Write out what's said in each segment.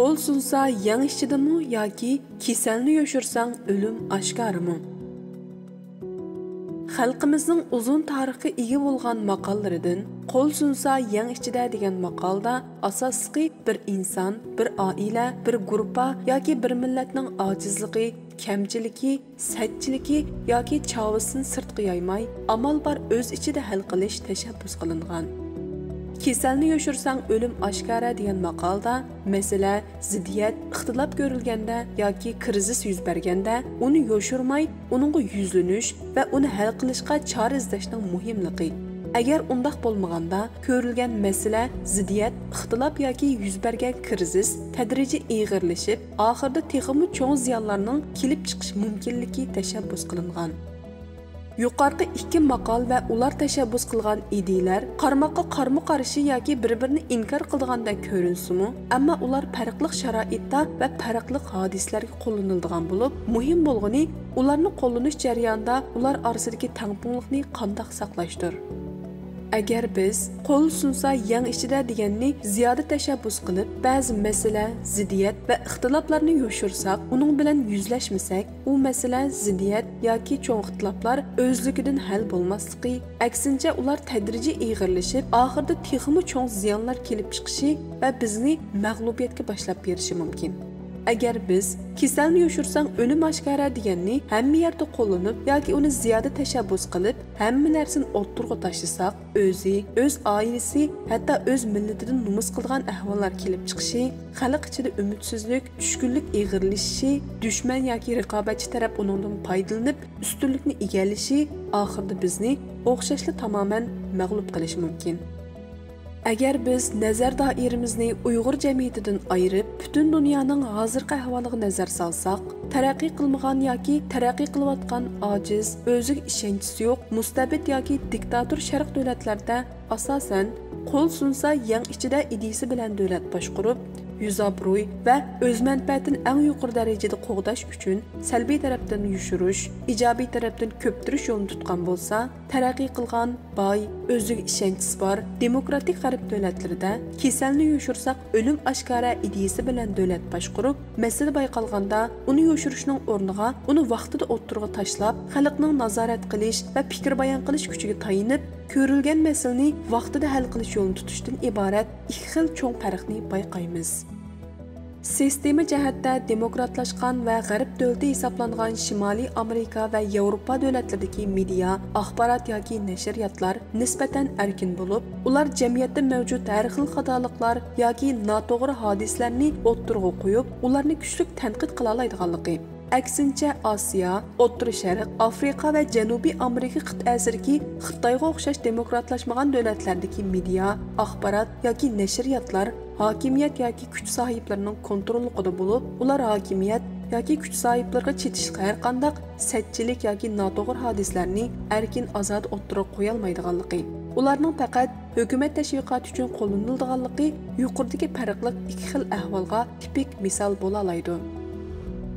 Qo'l sunsa yang ichidimi yoki kasalni yoshirsang o'lim oshkorimi? Xalqimizning uzun tarixga ega bo'lgan maqollaridan qo'l sunsa yang ichida degan maqolda asosiy bir inson, bir oila, bir guruhga yoki bir millatning ojizligi, kamchiligi, sajchiligi yoki chavisini sirtqa yoymay, amal bar o'z ichida hal qilish tashabbus qilingan. Kasalni yoshirsang o'lim oshkora degan maqolda masala ziddiyat, ixtilof ko'rilganda yoki krizis yuz berganda uni yoshirmay, uningga yuzlanish va uni hal qilishga chora izlashning muhimligi. Agar undaq bo'lmaganda, ko'rilgan masala ziddiyat, ixtilof yoki yuz bergan krizis tadrijiy ig'irlashib, oxirida texmi cho'ng ziyonlarning kelib chiqish mumkinligi tashabbus qilingan. Yuqorqi ikki maqol va ular tashabbus qilgan ideyalar qarmoqqa qarma qarshi yoki bir-birini inkor qilganda ko'rinsimi, ammo ular farqli sharoitda va farqli hodislarga qo'llaniladigan bo'lib, muhim bo'lgani ularni qo'llanish jarayonida ular orasidagi tangpungliqni qanday saqlashdir. Agar biz qo'l sunsa yang ichida deganni ziyoda tashabbus qilib, ba'zi masala, ziddiyat va ixtiloflarni yoshirsak, uning bilan yuzlashmasak, u masala, ziddiyat yoki cho'ng ixtiloflar o'zligidan hal bo'lmasligi, aksincha ular tadrijiy ig'irlashib, oxirida texmi cho'ng ziyonlar kelib chiqishi va bizni mag'lubiyatga boshlab berishi mumkin. Agar biz kasalni yoshirsang o'lim oshkora deganni hamma yerda qo'llanib yoki uni ziyoda tashabbus qilib, hamma narsani o'ttirg'a tashlasak, o'zi, o'z oilasi, hatto o'z millatidan numus qilgan ahvollar kelib chiqishi, xalq ichida umidsizlik, tushkunlik ig'irlashishi, dushman yoki raqobatchi taraf uningdan foydalanib, ustunlikni egallashi, oxirida bizni o'xshashli tamoman mag'lub qilishi mumkin. Agar biz nazar doiramizni Uyg'ur jamiyatidan ayirib, butun dunyoning hozirgi ahvoliga nazar solsak, taraqqiy qilmagan yoki taraqqiy qilayotgan ojiz, o'ziga ishonchisi yo'q, mustabid yoki diktator sharq davlatlarida asosan qo'l sunsa yang ichida idisi bilan davlat boshqarib, yuzobro'y va o'z manfaatini eng yuqori darajada qo'g'dash uchun salbiy tarafdan yushirish, ijobiy tarafdan ko'ptirish yo'lini tutgan bo'lsa, taraqqiy qilgan, boy, o'ziga ishonchisi bor demokratik g'arb davlatlarida kasalni yoshirsak o'lim oshkora ideyasi bilan davlat boshqarib, masala bayqalganda uni yoshirishning o'rniga uni vaqtida o'ttirg'a tashlab, xalqning nazorat qilish va fikr bayon qilish kuchiga tayinib, ko'rilgan masalani vaqtida hal qilish yo'lini tutishdan iborat ikki xil cho'ng farqni bayqaymiz. Sistema jihatda demokratlashgan va g'arb davlati hisoblangan Shimoliy Amerika va Yevropa davlatlaridagi media, axborot yoki nashriyotlar nisbatan erkin bo'lib, ular jamiyatda mavjud har xil xatoliklar yoki noto'g'ri hodislarni o'ttirg'a qo'yib, ularni kuchli tanqid qila oladiganligi. Aksincha Osiyo, O'rta Sharq, Afrika va Janubiy Amerika qit'asidagi Xitoyga o'xshash demokratlashmagan davlatlardagi media, axborot yoki nashriyotlar hokimiyat yoki kuch sohiblarining kontrolida bo'lib, ular hokimiyat yoki kuch sohiblariga chetishga har qanday sajchilik yoki noto'g'ri hodislarni erkin azod o'ttirib qo'ya olmaydiganligi. Ularning faqat hukumat tashviqoti uchun qo'llaniladiganligi yuqoridagi farqli ikki xil ahvolga tipik misol bo'la oladi.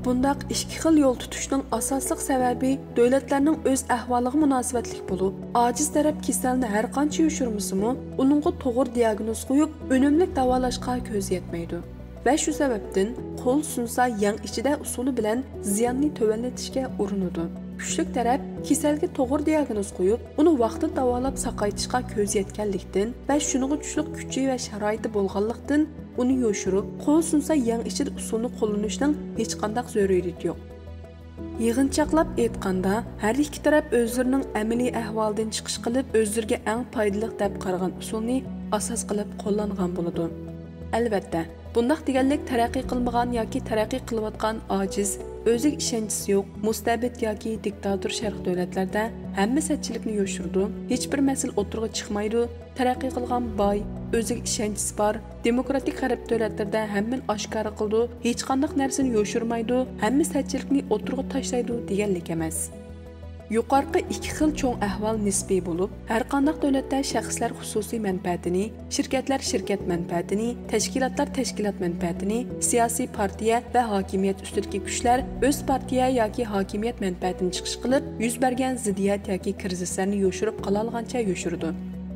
Bundaq ikki xil yo'l tutishning asosli sababi davlatlarning o'z ahvoliga munosabatlik bo'lib, ojiz taraf kasalni har qancha yoshirmasimi, uningga to'g'ri diagnoz qo'yib, unumli davolashga ko'z yetmaydi. Va shu sababdan qo'l sunsa yang ichida usuli bilan ziyonni tovanlatishga urinadi. Kuchlik taraf kasalga to'g'ri diagnoz qo'yib, uni vaqtida davolab saqaytishga ko'z yetganlikdan va shuningga kuchli kuchi va sharoiti bo'lganlikdan uni yoshirib, qo'l sunsa yang ichida usulni qo'llanishning hech qanday zaruriyati yo'q. Yig'inchoqlab aytganda, har ikki taraf o'zlarining amaliy ahvolidan chiqish qilib, o'zlariga eng foydali deb qaragan usulni asos qilib qo'llangan bo'ladi. Albatta, bundaq deganlik taraqqiy qilmagan yoki taraqqiy qilayotgan ojiz, o'ziga ishonchisi yo'q, mustabid yoki diktator sharq davlatlarida hamma sajchilikni yoshirdi, hech bir masala o'tirg'a chiqmaydi, taraqqiy qilgan boy, o'ziga ishonchisi bor, demokratik g'arb davlatlarida hammani oshkora qildi, hech qanday narsani yoshirmaydi, hamma sajchilikni o'tirg'a tashlaydi deganlik emas. Yuqorqi ikki xil cho'ng ahvol nisbiy bo'lib, har qanday davlatda shaxslar xususiy manfaatini, shirkatlar shirkat manfaatini, tashkilotlar tashkilot manfaatini, siyosiy partiya va hokimiyat ustidagi kuchlar o'z partiya yoki hokimiyat manfaatini chiqish qilib, yuz bergan ziddiyat yoki krizislarni yoshirib qola olgancha yoshirdi.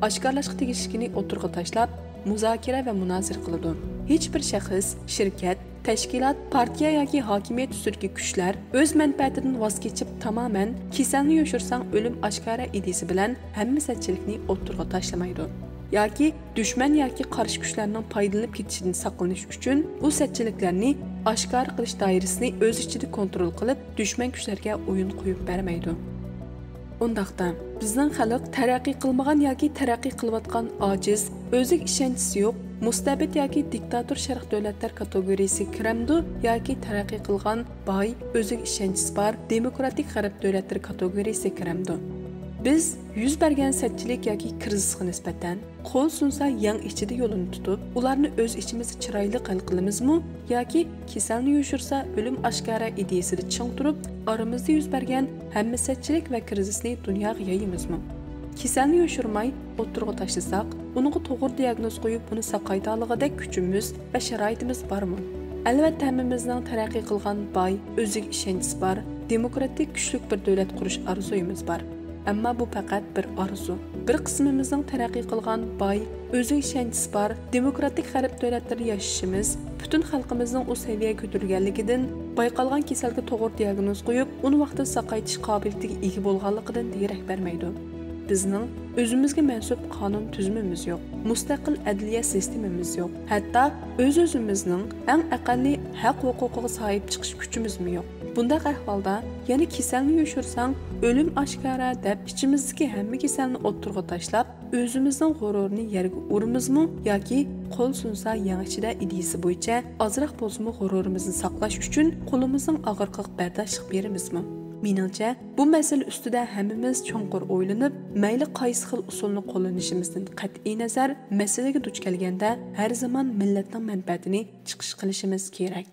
Oshkorlashga tegishligini o'tirg'a tashlab, muzokara va munozir qiladi. Hech bir shaxs, shirkat, tashkilot, partiya yoki hokimiyat ustidagi kuchlar o'z manfaatidan voz kechib tamoman kasalni yoshirsang o'lim oshkora ideyasi bilan hamma satchilikni o'ttirg'a tashlamaydi. Yoki dushman yoki qarshi kuchlarning foydalanib ketishidan saqlanish uchun u satchiliklarni oshkor qilish doirasini o'z ichida kontrol qilib, dushman kuchlarga o'yin qo'yib bermaydi. Undaqda bizning xalq taraqqiy qilmagan yoki taraqqiy qilayotgan ojiz, o'ziga ishonchisi yo'q, mustabid yoki diktator sharq davlatlar kategoriyasiga kiramdi yoki taraqqiy qilgan boy, o'ziga ishonchisi bor demokratik g'arb davlatlari kategoriyasiga kiramdi. Biz yuz bergan satchilik yoki krizisga nisbatan qo'l sunsa yang ichida yo'lini tutib, ularni o'z ichimizda chiroyli hal qilamizmi yoki kasalni yoshirsa o'lim oshkora ideyasida ching turib, oramizda yuz bergan hamma satchilik va krizisni dunyoga yayimizmi? Kasalni yoshirmay o'ttirg'a tashlasak, unga to'g'ri diagnoz qo'yib, uni saqayta oladigan kuchimiz va sharoitimiz bormi? Albatta, hammamizning taraqqiy qilgan boy, o'ziga ishonchisi bor, demokratik kuchli bir davlat qurish orzuyimiz bor. Ammo bu faqat bir orzu. Bir qismimizning taraqqiy qilgan boy, o'ziga ishonchisi bor, demokratik g'arb davlatlarida yashashimiz, butun xalqimizning o saviyaga ko'tarilganligidan, bayqalgan kasalga to'g'ri diagnoz qo'yib, uni vaqtida saqaytish qobiliyatiga ega bo'lganligidan darak bermaydi. Bizning o'zimizga mansub qonun tuzumimiz yo'q, mustaqil adliya sistemamiz yo'q. Hatto o'z-o'zimizning eng aqalli haq-huquqiga sahib chiqish kuchimiz yo'q. Bundaq ahvolda yana kasalni yoshirsang, o'lim oshkora deb ichimizdagi hamma kasalni o'ttirg'a tashlab, o'zimizning g'ururini yerga urimizmi yoki qo'l sunsa yangichida ideyasi bo'yicha ozroq bo'lsa-mu g'ururimizni saqlash uchun qo'limizning og'irliq bardashlik berimizmi? Meningcha, bu masala ustida hammamiz cho'nqur o'ylanib, mayli qaysi xil usulni qo'llanishimizdan qat'iy nazar, masalaga duch kelganda har zamon millatning manfaatini chiqish qilishimiz kerak.